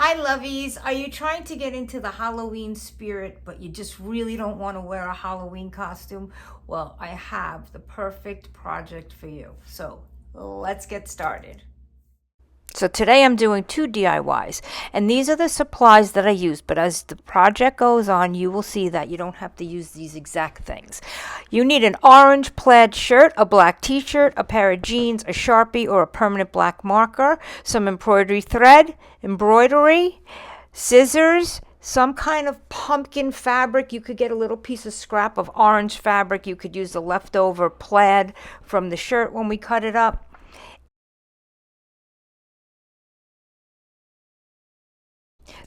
Hi, lovies. Are you trying to get into the Halloween spirit, but you just really don't want to wear a Halloween costume? Well, I have the perfect project for you. So let's get started. So today I'm doing 2 DIYs, and these are the supplies that I use, but as the project goes on, you will see that you don't have to use these exact things. You need an orange plaid shirt, a black t-shirt, a pair of jeans, a Sharpie or a permanent black marker, some embroidery thread, scissors, some kind of pumpkin fabric. You could get a little piece of scrap of orange fabric. You could use the leftover plaid from the shirt when we cut it up.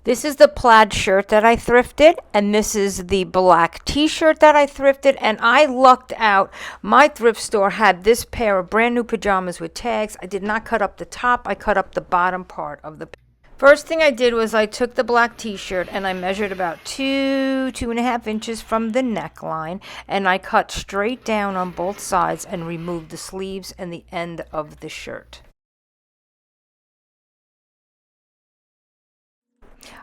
This is the plaid shirt that I thrifted, and this is the black t-shirt that I thrifted, and I lucked out. My thrift store had this pair of brand new pajamas with tags. I did not cut up the top, I cut up the bottom part of the. First thing I did was I took the black t-shirt and I measured about 2.5 inches from the neckline, and I cut straight down on both sides and removed the sleeves and the end of the shirt.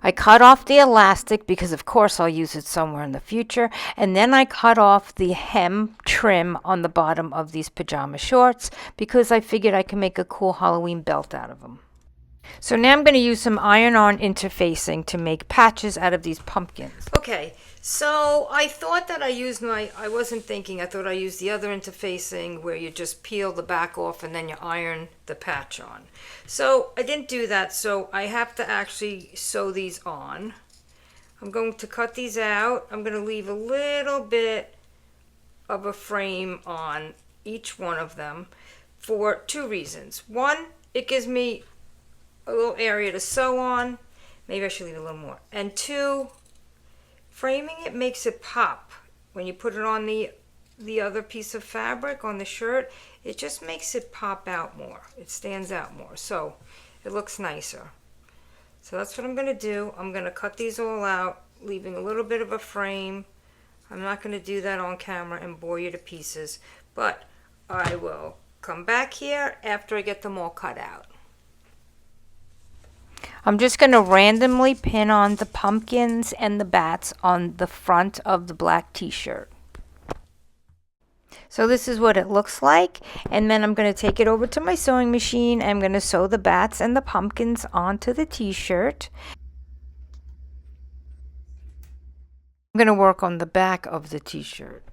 I cut off the elastic because of course I'll use it somewhere in the future, and then I cut off the hem trim on the bottom of these pajama shorts because I figured I can make a cool Halloween belt out of them. So now I'm going to use some iron-on interfacing to make patches out of these pumpkins. Okay, so I thought that I wasn't thinking, I thought I used the other interfacing where you just peel the back off and then you iron the patch on. So I didn't do that, so I have to actually sew these on. I'm going to cut these out. I'm going to leave a little bit of a frame on each one of them for 2 reasons. One, it gives me a little area to sew on. Maybe I should leave a little more. And 2, framing it makes it pop. When you put it on the other piece of fabric on the shirt, it just makes it pop out more. It stands out more. So it looks nicer. So that's what I'm going to do. I'm going to cut these all out, leaving a little bit of a frame. I'm not going to do that on camera and bore you to pieces, but I will come back here after I get them all cut out. I'm just going to randomly pin on the pumpkins and the bats on the front of the black t-shirt. So this is what it looks like, and then I'm going to take it over to my sewing machine. I'm going to sew the bats and the pumpkins onto the t-shirt. I'm going to work on the back of the t-shirt.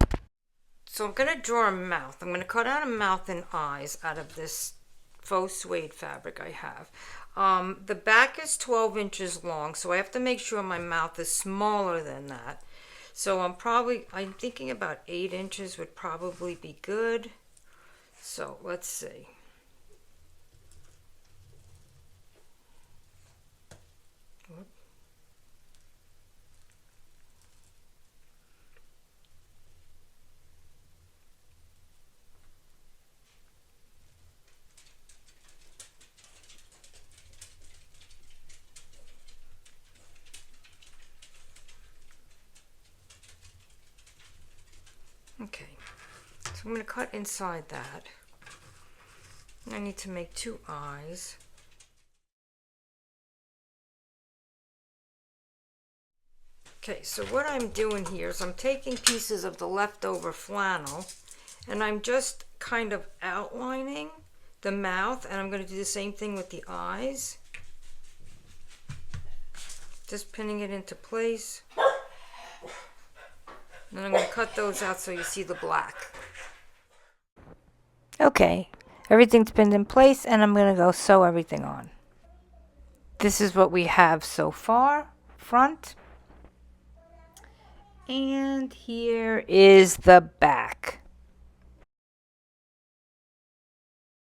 So I'm going to draw a mouth. I'm going to cut out a mouth and eyes out of this faux suede fabric I have. The back is 12 inches long, so I have to make sure my mouth is smaller than that. So I'm thinking about 8 inches would probably be good. So let's see. Okay, so I'm going to cut inside that. I need to make 2 eyes. Okay, so what I'm doing here is I'm taking pieces of the leftover flannel and I'm just kind of outlining the mouth, and I'm going to do the same thing with the eyes. Just pinning it into place. Then I'm going to cut those out so you see the black. Okay, everything's pinned in place, and I'm going to go sew everything on. This is what we have so far, front. And here is the back.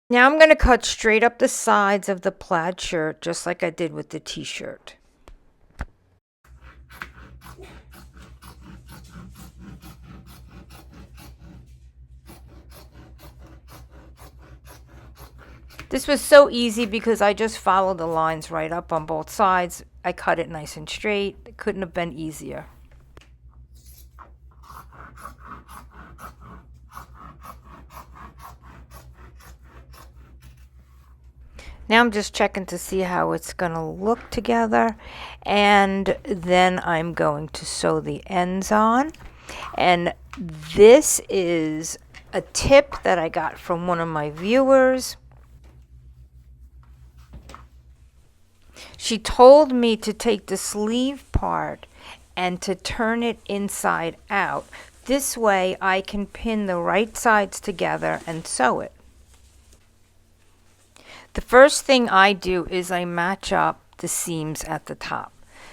Now I'm going to cut straight up the sides of the plaid shirt, just like I did with the t-shirt. This was so easy because I just followed the lines right up on both sides. I cut it nice and straight. It couldn't have been easier. Now I'm just checking to see how it's going to look together, and then I'm going to sew the ends on. And this is a tip that I got from one of my viewers. She told me to take the sleeve part and to turn it inside out. This way I can pin the right sides together and sew it. The first thing I do is I match up the seams at the top.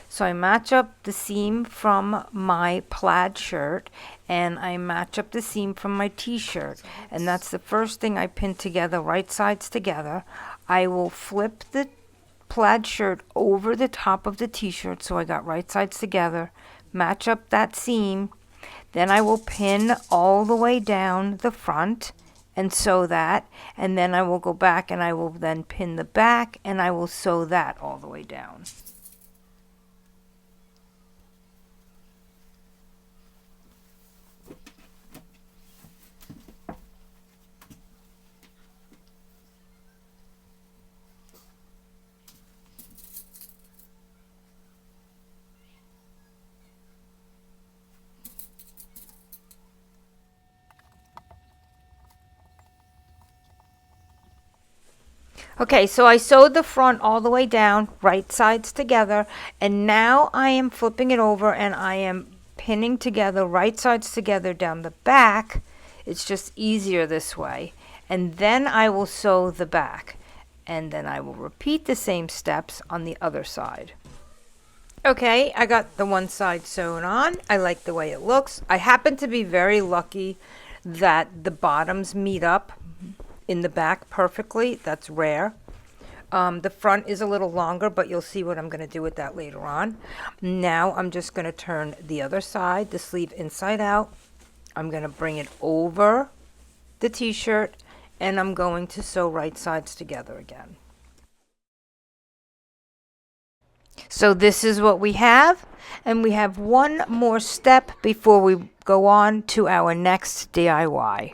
So I match up the seam from my plaid shirt and I match up the seam from my t-shirt, and that's the first thing I pin together, right sides together. I will flip the plaid shirt over the top of the t-shirt so I got right sides together, match up that seam, then I will pin all the way down the front and sew that, and then I will go back and I will then pin the back and I will sew that all the way down. Okay, so I sewed the front all the way down, right sides together, and now I am flipping it over and I am pinning together, right sides together down the back. It's just easier this way. And then I will sew the back, and then I will repeat the same steps on the other side. Okay, I got the one side sewn on. I like the way it looks. I happen to be very lucky that the bottoms meet up in the back perfectly. That's rare. The front is a little longer, but you'll see what I'm going to do with that later on. Now I'm just going to turn the other side, the sleeve inside out. I'm going to bring it over the t-shirt, and I'm going to sew right sides together again. So this is what we have, and we have one more step before we go on to our next DIY.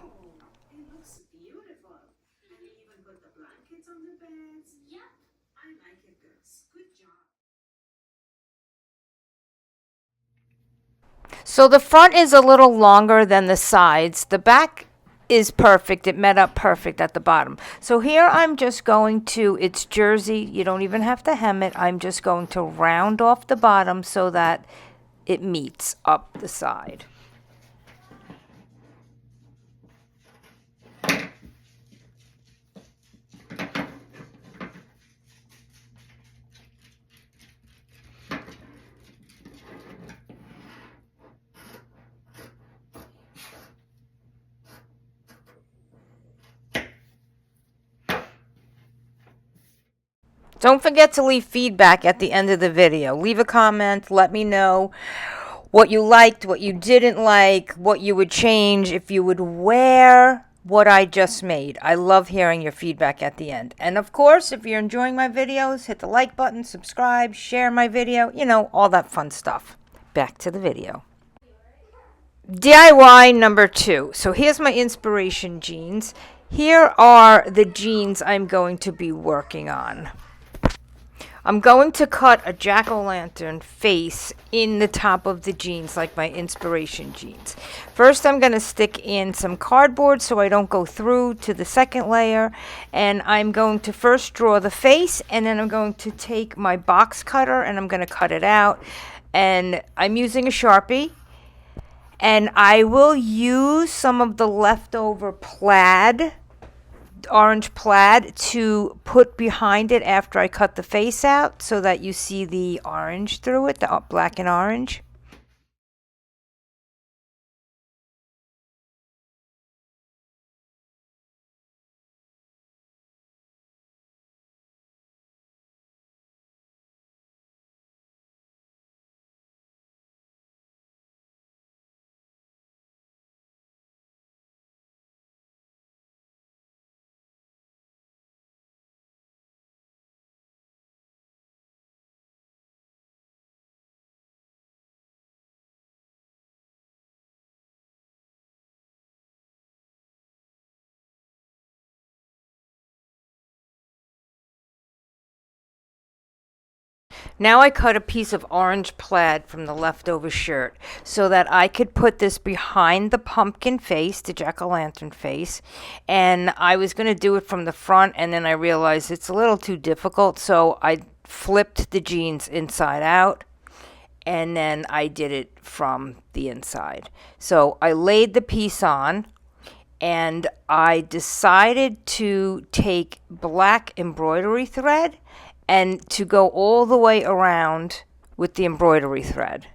So the front is a little longer than the sides. The back is perfect. It met up perfect at the bottom. So here I'm just going to, it's jersey. You don't even have to hem it. I'm just going to round off the bottom so that it meets up the side. Don't forget to leave feedback at the end of the video. Leave a comment. Let me know what you liked, what you didn't like, what you would change, if you would wear what I just made. I love hearing your feedback at the end. And of course, if you're enjoying my videos, hit the like button, subscribe, share my video, you know, all that fun stuff. Back to the video. DIY number 2. So here's my inspiration jeans. Here are the jeans I'm going to be working on. I'm going to cut a jack-o'-lantern face in the top of the jeans like my inspiration jeans. First, I'm going to stick in some cardboard so I don't go through to the second layer. And I'm going to first draw the face, and then I'm going to take my box cutter and I'm going to cut it out. And I'm using a Sharpie. And I will use some of the leftover plaid, orange plaid, to put behind it after I cut the face out so that you see the orange through it, the black and orange. Now I cut a piece of orange plaid from the leftover shirt so that I could put this behind the pumpkin face, the jack-o'-lantern face. And I was going to do it from the front, and then I realized it's a little too difficult, so I flipped the jeans inside out, and then I did it from the inside. So I laid the piece on, and I decided to take black embroidery thread and to go all the way around with the embroidery thread.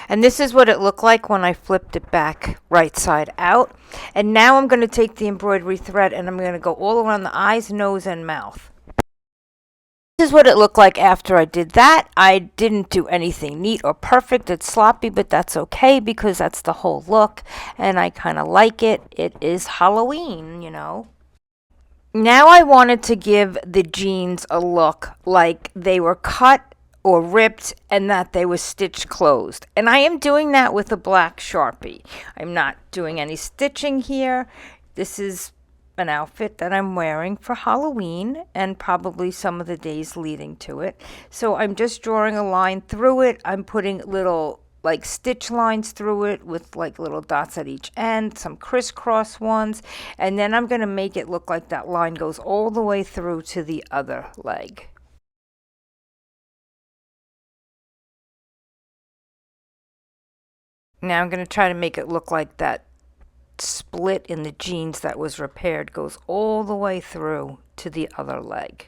And this is what it looked like when I flipped it back right side out. And now I'm going to take the embroidery thread and I'm going to go all around the eyes, nose, and mouth. This is what it looked like after I did that. I didn't do anything neat or perfect. It's sloppy, but that's okay because that's the whole look. And I kind of like it. It is Halloween, you know. Now I wanted to give the jeans a look like they were cut or ripped and that they were stitched closed. And I am doing that with a black Sharpie. I'm not doing any stitching here. This is an outfit that I'm wearing for Halloween and probably some of the days leading to it. So I'm just drawing a line through it. I'm putting little like stitch lines through it with like little dots at each end, some crisscross ones, and then I'm going to make it look like that line goes all the way through to the other leg. Now I'm going to try to make it look like that split in the jeans that was repaired goes all the way through to the other leg.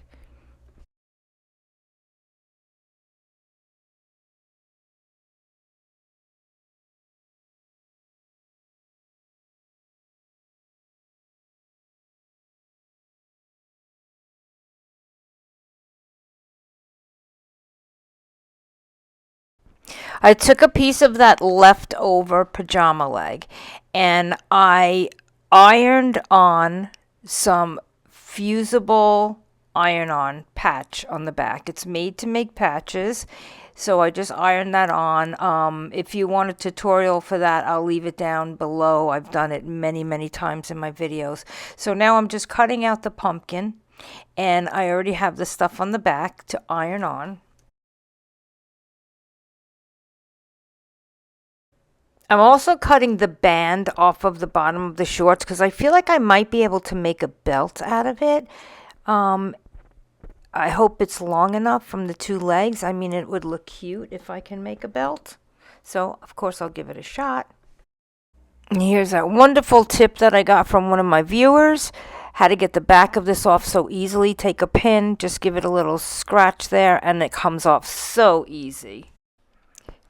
I took a piece of that leftover pajama leg and I ironed on some fusible iron-on patch on the back. It's made to make patches, so I just ironed that on. If you want a tutorial for that, I'll leave it down below. I've done it many, many times in my videos. So now I'm just cutting out the pumpkin, and I already have the stuff on the back to iron on. I'm also cutting the band off of the bottom of the shorts because I feel like I might be able to make a belt out of it. Um, I hope it's long enough from the two legs. I mean, it would look cute if I can make a belt. So, of course, I'll give it a shot. And here's that wonderful tip that I got from one of my viewers. How to get the back of this off so easily. Take a pin, just give it a little scratch there, and it comes off so easy.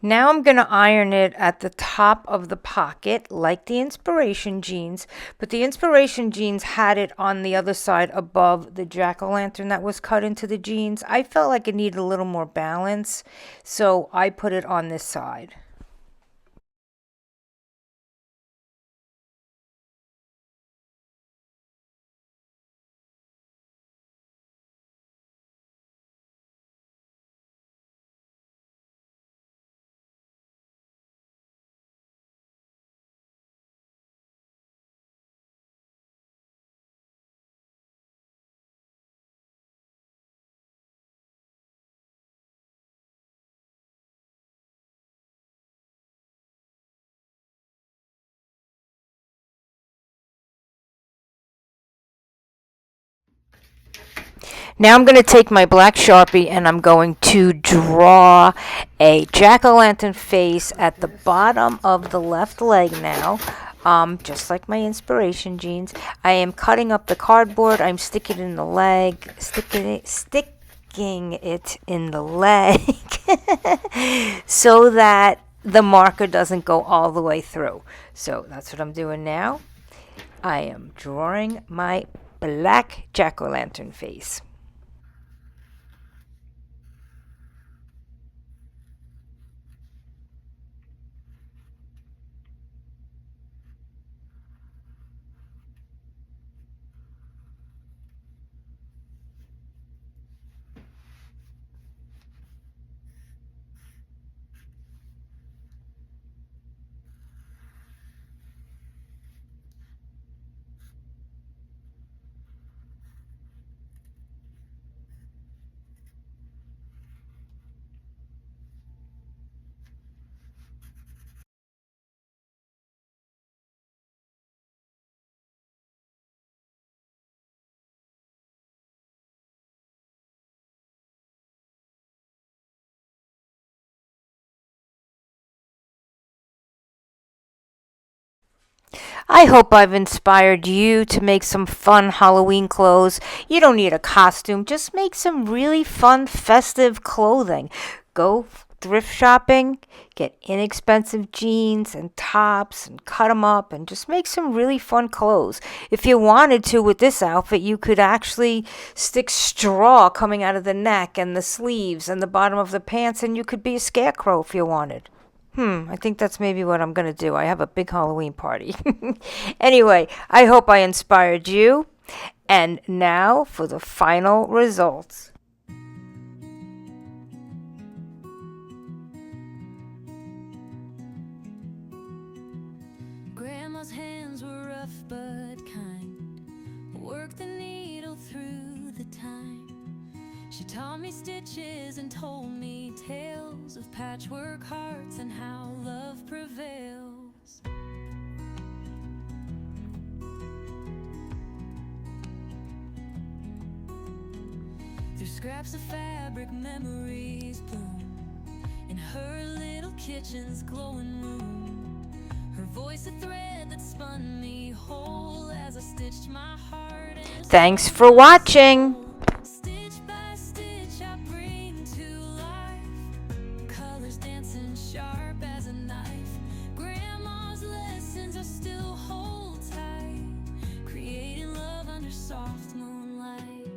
Now I'm going to iron it at the top of the pocket like the inspiration jeans, but the inspiration jeans had it on the other side above the jack-o'-lantern that was cut into the jeans. I felt like it needed a little more balance, so I put it on this side. Now I'm going to take my black Sharpie and I'm going to draw a jack-o'-lantern face at the bottom of the left leg now. Just like my inspiration jeans. I am cutting up the cardboard. I'm sticking it in the leg. Sticking it in the leg so that the marker doesn't go all the way through. So that's what I'm doing now. I am drawing my black jack-o'-lantern face. I hope I've inspired you to make some fun Halloween clothes. You don't need a costume, just make some really fun festive clothing. Go thrift shopping, get inexpensive jeans and tops and cut them up and just make some really fun clothes. If you wanted to with this outfit, you could actually stick straw coming out of the neck and the sleeves and the bottom of the pants, and you could be a scarecrow if you wanted. I think that's maybe what I'm going to do. I have a big Halloween party. Anyway, I hope I inspired you. And now for the final results. Grandma's hands were rough but kind. Worked the needle through the time. She taught me stitches and told me tales of patchwork hearts and how love prevails. Through scraps of fabric, memories bloom in her little kitchen's glowing room. Her voice a thread that spun me whole as I stitched my heart. Thanks for watching. Stitch by stitch I bring to life, colors dancing sharp as a knife. Grandma's lessons I still hold tight, creating love under soft moonlight.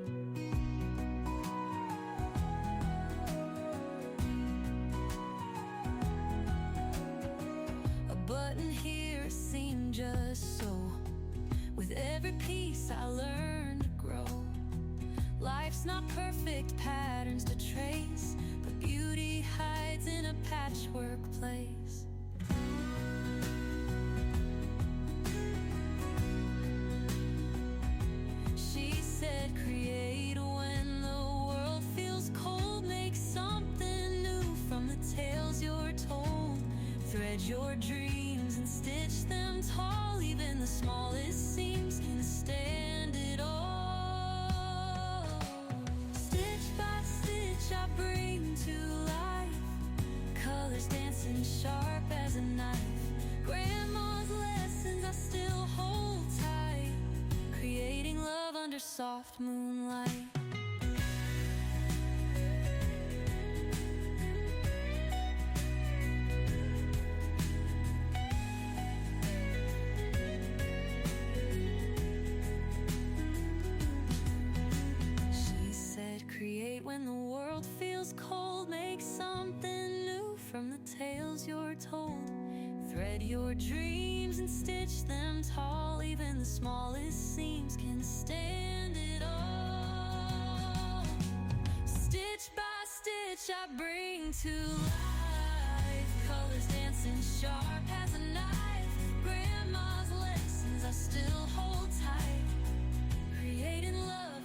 A button here seemed just so. With every piece I learned to grow. Life's not perfect, patterns to trace, but beauty hides in a patchwork place. She said, create when the world feels cold. Make something new from the tales you're told. Thread your dreams and stitch them tall. Even the smallest seams can stand it all. Stitch by stitch I bring to life, colors dancing sharp as a knife. Grandma's lessons I still hold tight, creating love under soft moonlight. She said, create when the world feels cold. Make something new from the tales you're told. Thread your dreams and stitch them tall. Even the smallest seams can stand it all. Stitch by stitch I bring to life, colors dancing sharp as a knife. Grandma's lessons I still hold tight, creating love